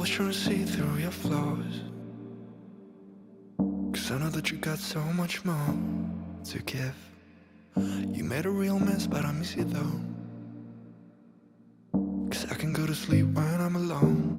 Always trying to see through your flaws, 'cause I know that you got so much more to give. You made a real mess, but I miss you though, 'cause I can go to sleep when I'm alone.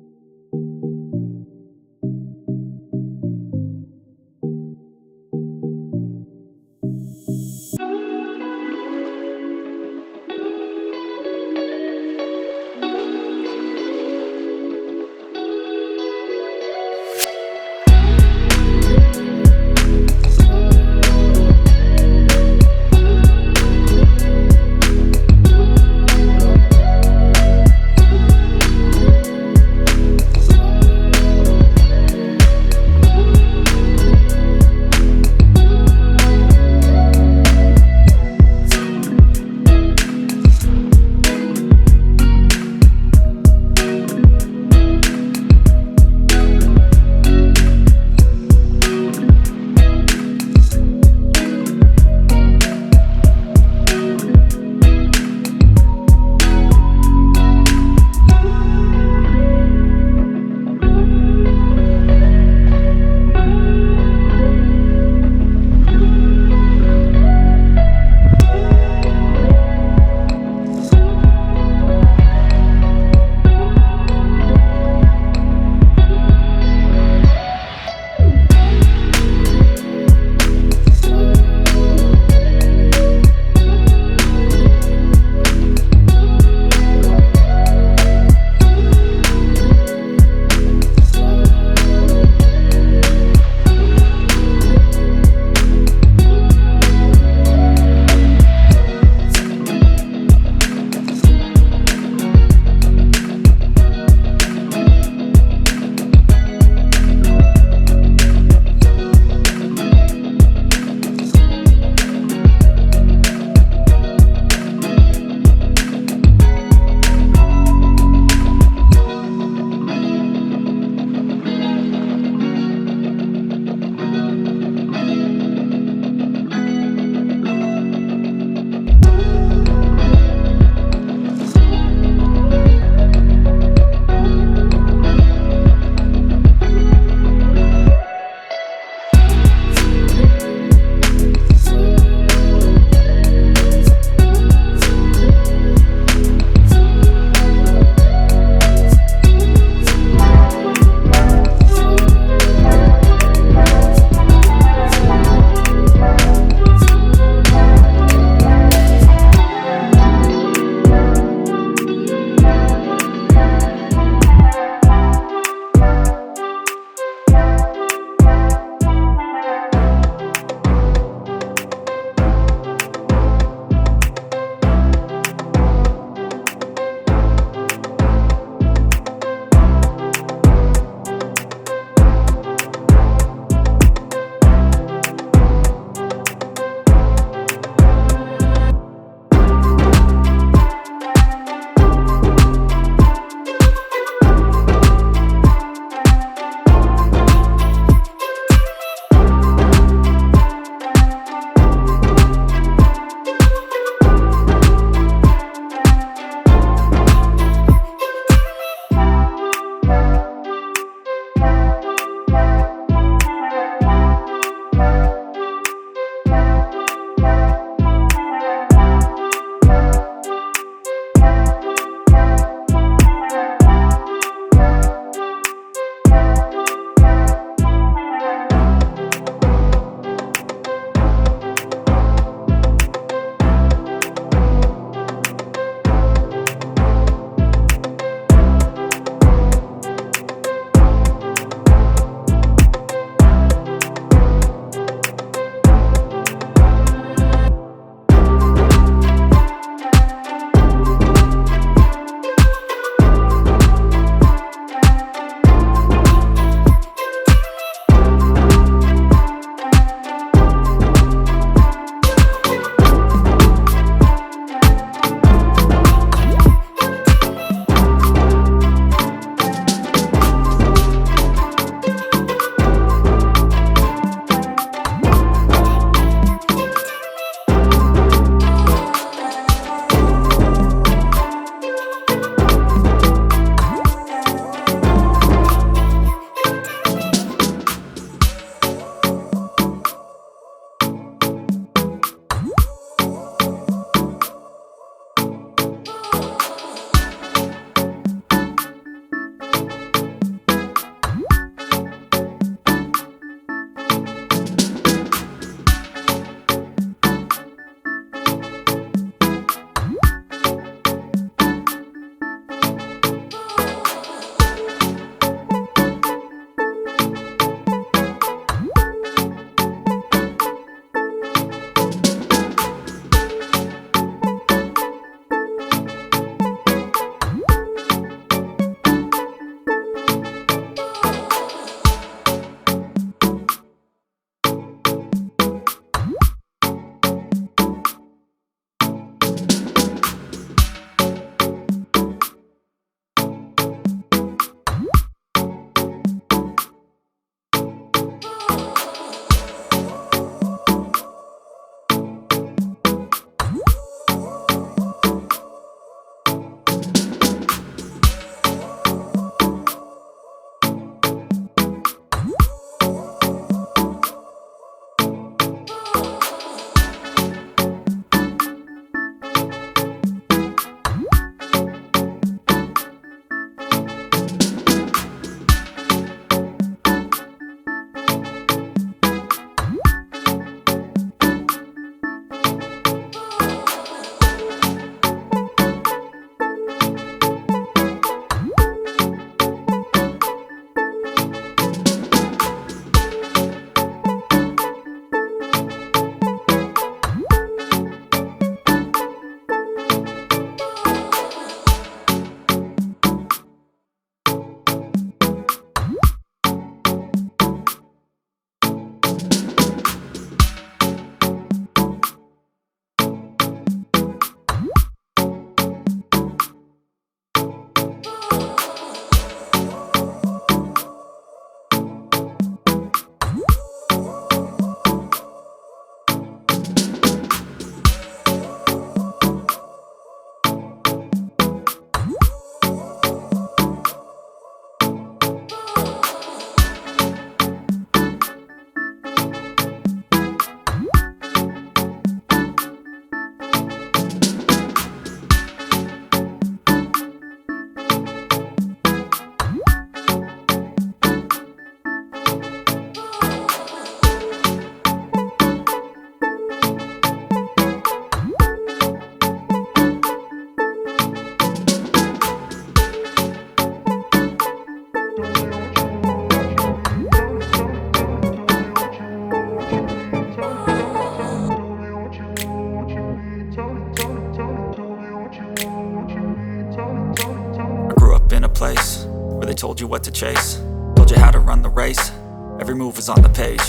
told you what to chase, told you how to run the race. Every move was on the page,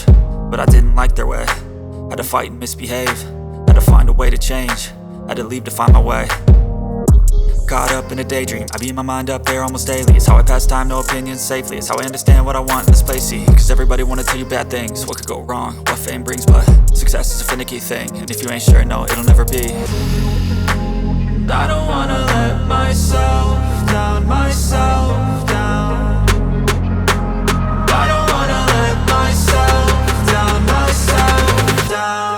but I didn't like their way. Had to fight and misbehave, had to find a way to change, had to leave to find my way. Caught up in a daydream, I beat my mind up there almost daily. It's how I pass time, no opinions safely. It's how I understand what I want in this place, see. Cause everybody wanna tell you bad things, what could go wrong, what fame brings. But success is a finicky thing, and if you ain't sure, no, it'll never be. And I don't wanna let myself down, myself down. And I don't wanna let myself down, myself down.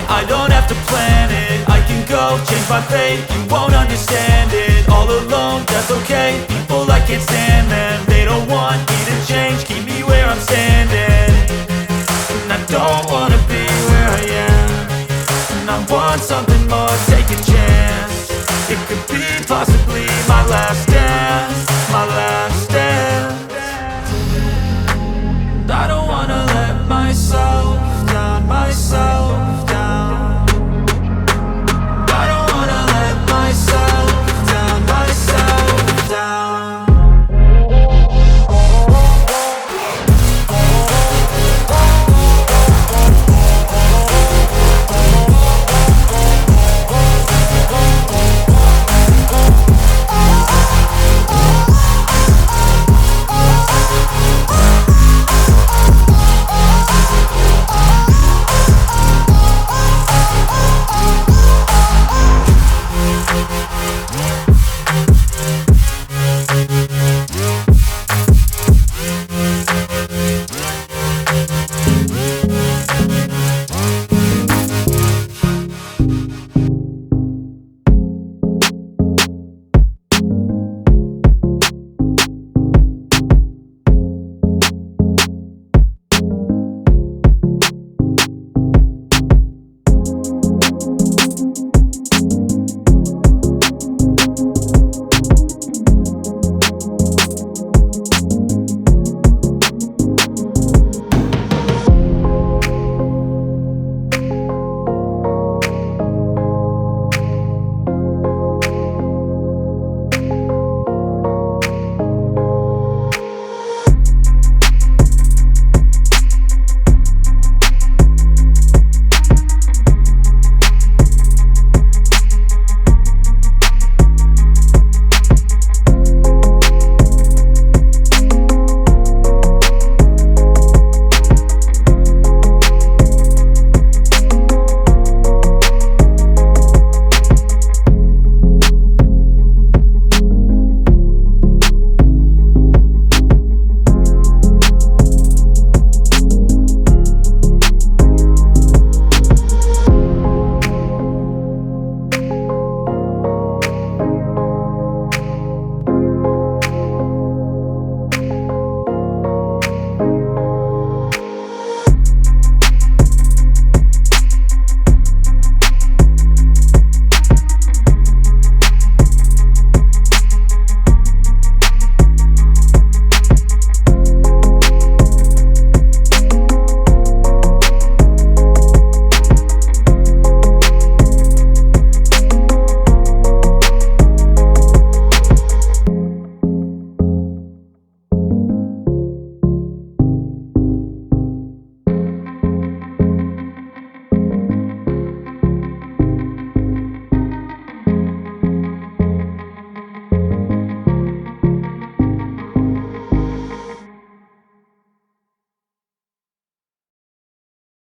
I don't have to plan it, I can go change my fate. You won't understand it, all alone, that's okay. People I can't stand them, they don't want me to change. Keep me where I'm standing, and I don't wanna be where I am. And I want something more, taking